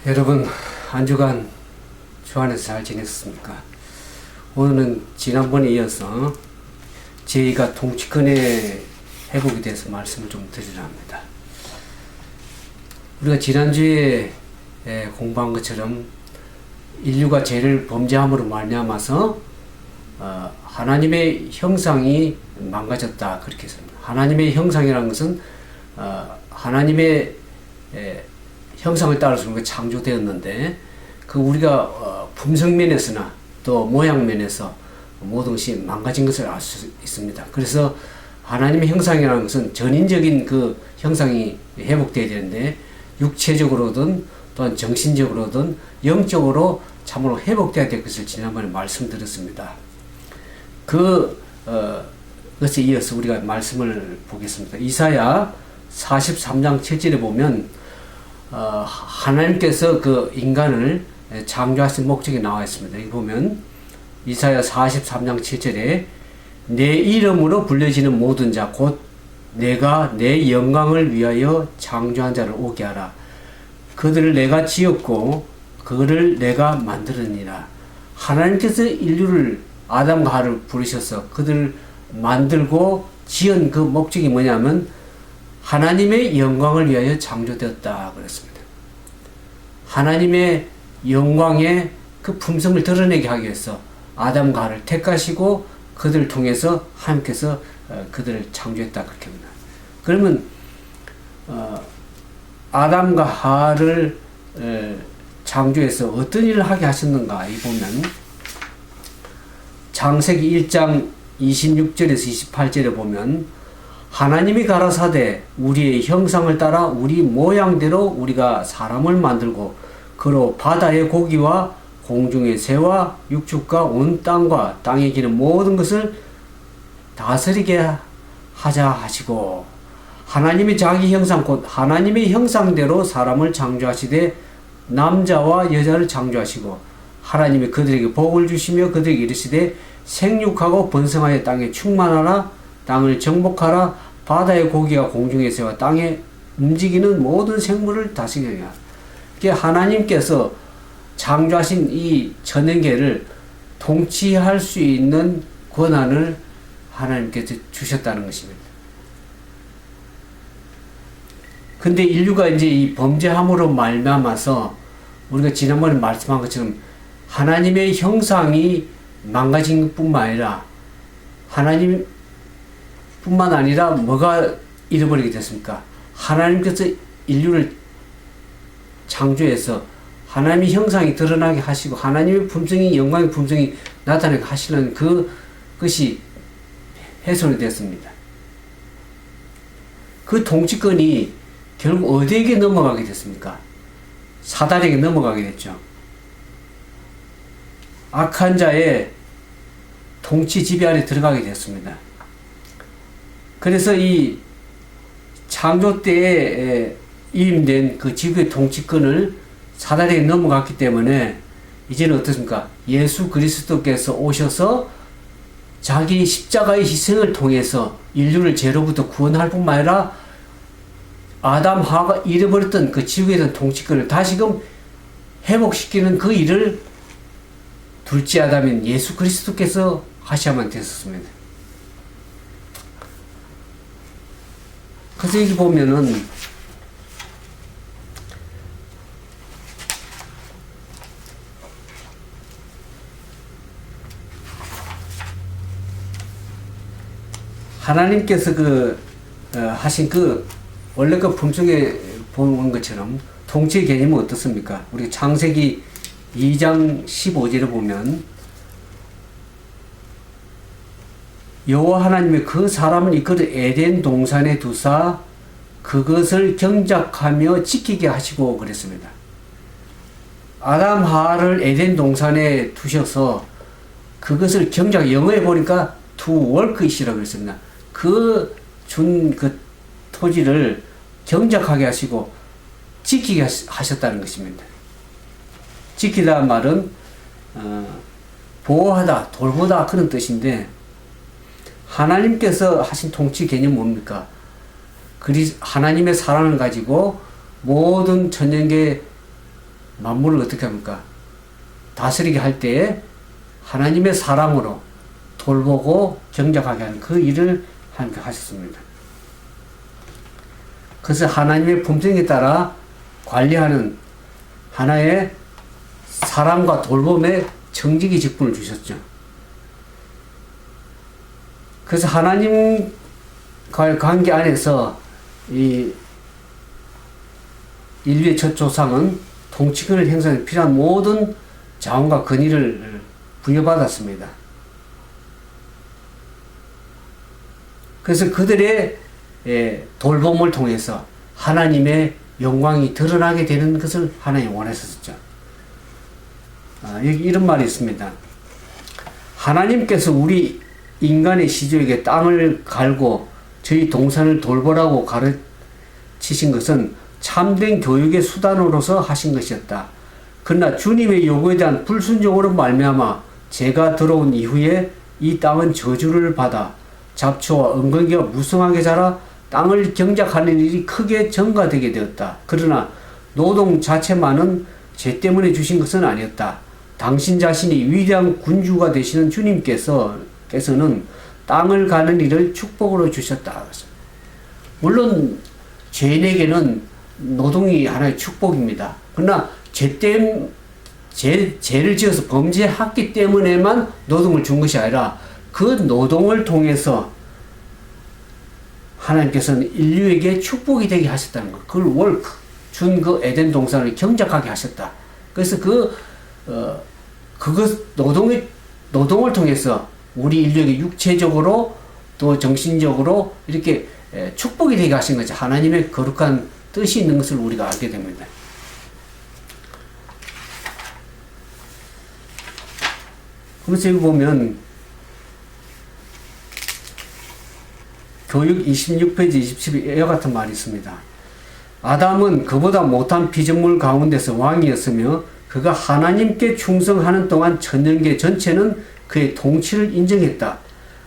여러분, 한 주간 주 안에서 잘 지냈습니까? 오늘은 지난번에 이어서 제2가 통치권의 회복에 대해서 말씀을 좀 드리려 합니다. 우리가 지난주에 공부한 것처럼 인류가 죄를 범죄함으로 말미암아서 하나님의 형상이 망가졌다, 그렇게 했습니다. 하나님의 형상이라는 것은 하나님의 형상을 따라서 우리가 창조되었는데, 그 우리가 품성면에서나 또 모양면에서 모든 것이 망가진 것을 알 수 있습니다. 그래서 하나님의 형상이라는 것은 전인적인 그 형상이 회복되어야 되는데, 육체적으로든 또한 정신적으로든 영적으로 참으로 회복되어야 될 것을 지난번에 말씀드렸습니다. 그것에 이어서 우리가 말씀을 보겠습니다. 이사야 43장 7절에 보면 하나님께서 그 인간을 창조하신 목적이 나와 있습니다. 여기 보면 이사야 43장 7절에 내 이름으로 불려지는 모든 자 곧 내가 내 영광을 위하여 창조한 자를 오게 하라. 그들을 내가 지었고 그를 내가 만들었니라. 하나님께서 인류를 아담과 하와를 부르셔서 그들을 만들고 지은 그 목적이 뭐냐면 하나님의 영광을 위하여 창조되었다 그랬습니다. 하나님의 영광의 그 품성을 드러내게 하기 위해서 아담과 하와를 택하시고 그들을 통해서 하나님께서 그들을 창조했다, 그렇게 합니다. 그러면 아담과 하와를 창조해서 어떤 일을 하게 하셨는가, 이 보면 창세기 1장 26절에서 28절에 보면 하나님이 가라사대 우리의 형상을 따라 우리 모양대로 우리가 사람을 만들고 그로 바다의 고기와 공중의 새와 육축과 온 땅과 땅에 기는 모든 것을 다스리게 하자 하시고, 하나님이 자기 형상 곧 하나님의 형상대로 사람을 창조하시되 남자와 여자를 창조하시고 하나님이 그들에게 복을 주시며 그들에게 이르시되 생육하고 번성하여 땅에 충만하라. 땅을 정복하라. 바다의 고기와 공중의 새와 땅에 움직이는 모든 생물을 다스리게 하라. 하나님께서 창조하신 이 전능계를 통치할 수 있는 권한을 하나님께서 주셨다는 것입니다. 근데 인류가 이제 이 범죄함으로 말미암아서 우리가 지난번에 말씀한 것처럼 하나님의 형상이 망가진 것뿐만 아니라 하나님 뿐만 아니라 뭐가 잃어버리게 됐습니까? 하나님께서 인류를 창조해서 하나님의 형상이 드러나게 하시고 하나님의 품성이, 영광의 품성이 나타나게 하시는 그것이 훼손이 됐습니다. 그 통치권이 결국 어디에게 넘어가게 됐습니까? 사단에게 넘어가게 됐죠. 악한 자의 통치 지배 안에 들어가게 됐습니다. 그래서 이 창조 때에 위임된 그 지구의 통치권을 사단에게 넘어갔기 때문에 이제는 어떻습니까? 예수 그리스도께서 오셔서 자기 십자가의 희생을 통해서 인류를 죄로부터 구원할 뿐만 아니라 아담 하와가 잃어버렸던 그 지구에 대한 통치권을 다시금 회복시키는 그 일을 둘째 아담인 예수 그리스도께서 하셔야만 됐었습니다. 그래서 여기 보면은 하나님께서 하신 원래 그 품성에 보는 것처럼 통치의 개념은 어떻습니까? 우리 창세기 2장 15절에 보면 여호와 하나님의 그 사람을 이끌어 에덴 동산에 두사 그것을 경작하며 지키게 하시고 그랬습니다. 아담 하와를 에덴 동산에 두셔서 그것을 영어에 보니까 to work it이라고 그랬습니다. 그 토지를 경작하게 하시고 지키게 하셨다는 것입니다. 지키다 말은 보호하다, 돌보다 그런 뜻인데, 하나님께서 하신 통치 개념은 뭡니까? 하나님의 사랑을 가지고 모든 천연계 만물을 어떻게 합니까? 다스리게 할 때에 하나님의 사랑으로 돌보고 경작하게 하는 그 일을 하나님께 하셨습니다. 그래서 하나님의 품성에 따라 관리하는 하나의 사랑과 돌봄의 청지기 직분을 주셨죠. 그래서 하나님과의 관계 안에서 이 인류의 첫 조상은 통치권을 행사하는 필요한 모든 자원과 권위를 부여받았습니다. 그래서 그들의 돌봄을 통해서 하나님의 영광이 드러나게 되는 것을 하나님이 원하셨죠. 여기 이런 말이 있습니다. 하나님께서 우리 인간의 시조에게 땅을 갈고 저희 동산을 돌보라고 가르치신 것은 참된 교육의 수단으로서 하신 것이었다. 그러나 주님의 요구에 대한 불순종으로 말미암아 제가 들어온 이후에 이 땅은 저주를 받아 잡초와 엉겅퀴가 무성하게 자라 땅을 경작하는 일이 크게 증가되게 되었다. 그러나 노동 자체만은 죄 때문에 주신 것은 아니었다. 당신 자신이 위대한 군주가 되시는 주님께서는 땅을 가는 일을 축복으로 주셨다. 물론 죄인에게는 노동이 하나의 축복입니다. 그러나 죄를 지어서 범죄했기 때문에만 노동을 준 것이 아니라 그 노동을 통해서 하나님께서는 인류에게 축복이 되게 하셨다는 것. 그걸 준 그 에덴 동산을 경작하게 하셨다. 그래서 노동을 통해서 우리 인류에게 육체적으로 또 정신적으로 이렇게 축복이 되게 하신 거죠. 하나님의 거룩한 뜻이 있는 것을 우리가 알게 됩니다. 그래서 여기 보면 교육 26페이지 27에 이와 같은 말이 있습니다. 아담은 그보다 못한 피조물 가운데서 왕이었으며 그가 하나님께 충성하는 동안 천년계 전체는 그의 통치를 인정했다.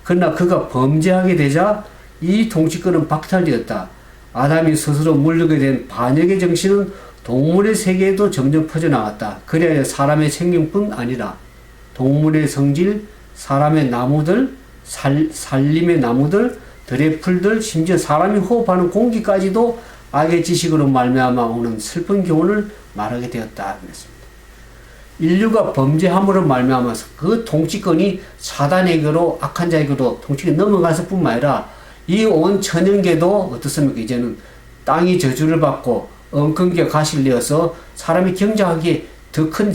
그러나 그가 범죄하게 되자 이 통치권은 박탈되었다. 아담이 스스로 물들게 된 반역의 정신은 동물의 세계에도 점점 퍼져나갔다. 그래야 사람의 생명뿐 아니라 동물의 성질, 사람의 나무들, 산림의 나무들, 들의 풀들, 심지어 사람이 호흡하는 공기까지도 악의 지식으로 말미암아 오는 슬픈 교훈을 말하게 되었다. 그랬습니다. 인류가 범죄함으로 말미암아서 그 통치권이 사단에게로 악한 자에게로 통치권이 넘어갔을 뿐만 아니라 이 온 천연계도 어떻습니까? 이제는 땅이 저주를 받고 엉겅퀴가 가시를 내어서 사람이 경작하기에 더 큰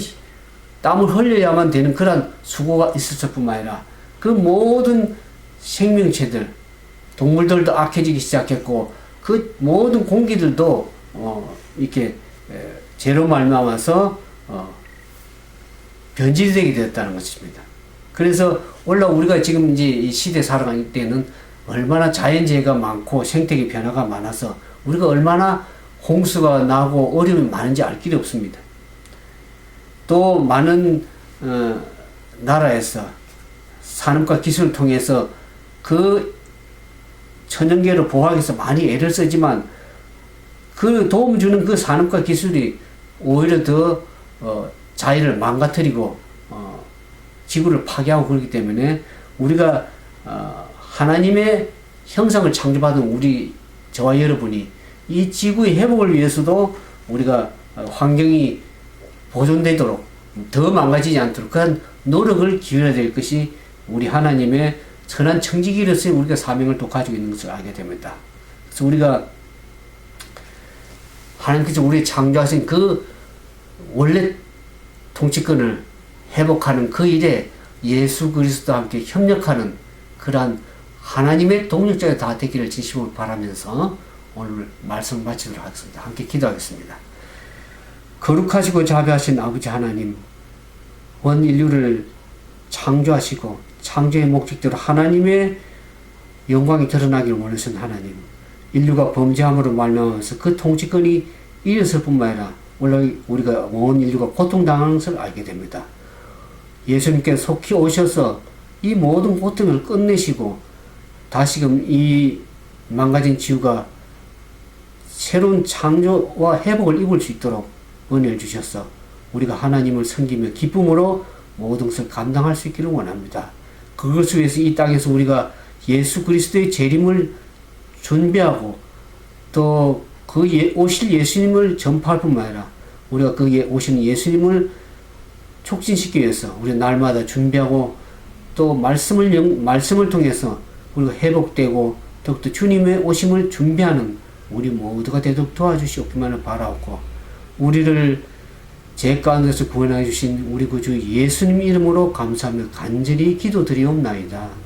땀을 흘려야만 되는 그런 수고가 있었을 뿐만 아니라 그 모든 생명체들, 동물들도 악해지기 시작했고 그 모든 공기들도 이렇게 죄로 말미암아서 변질이 되게 되었다는 것입니다. 그래서 원래 우리가 지금 이제 이 시대에 살아가는 때는 얼마나 자연재해가 많고 생태계 변화가 많아서 우리가 얼마나 홍수가 나고 어려움이 많은지 알 길이 없습니다. 또 많은 나라에서 산업과 기술을 통해서 그 천연계를 보호하기 위해서 많이 애를 쓰지만 그 도움 주는 그 산업과 기술이 오히려 더 자연을 망가뜨리고 지구를 파괴하고 그렇기 때문에 우리가 하나님의 형상을 창조받은 우리 저와 여러분이 이 지구의 회복을 위해서도 우리가 환경이 보존되도록 더 망가지지 않도록 그런 노력을 기울여야 될 것이 우리 하나님의 선한 청지기로서의 우리가 사명을 또 가지고 있는 것을 알게 됩니다. 그래서 우리가 하나님께서 우리 창조하신 그 원래 통치권을 회복하는 그 일에 예수 그리스도와 함께 협력하는 그러한 하나님의 동력자가 다 되기를 진심으로 바라면서 오늘 말씀을 마치도록 하겠습니다. 함께 기도하겠습니다. 거룩하시고 자비하신 아버지 하나님, 원 인류를 창조하시고 창조의 목적대로 하나님의 영광이 드러나기를 원하신 하나님, 인류가 범죄함으로 말미암아서 그 통치권이 잃었을 뿐만 아니라 원래 우리가 온 인류가 고통당하는 것을 알게 됩니다. 예수님께 속히 오셔서 이 모든 고통을 끝내시고 다시금 이 망가진 지구가 새로운 창조와 회복을 입을 수 있도록 은혜를 주셔서 우리가 하나님을 섬기며 기쁨으로 모든 것을 감당할 수 있기를 원합니다. 그것을 위해서 이 땅에서 우리가 예수 그리스도의 재림을 준비하고 또 그 오실 예수님을 전파할 뿐만 아니라 우리가 그 오시는 예수님을 촉진시키기 위해서 우리 날마다 준비하고 또 말씀을 통해서 우리가 회복되고 더욱더 주님의 오심을 준비하는 우리 모두가 되도록 도와주시옵기만을 바라옵고 우리를 죄 가운데서 구원해 주신 우리 구주 예수님 이름으로 감사하며 간절히 기도드리옵나이다.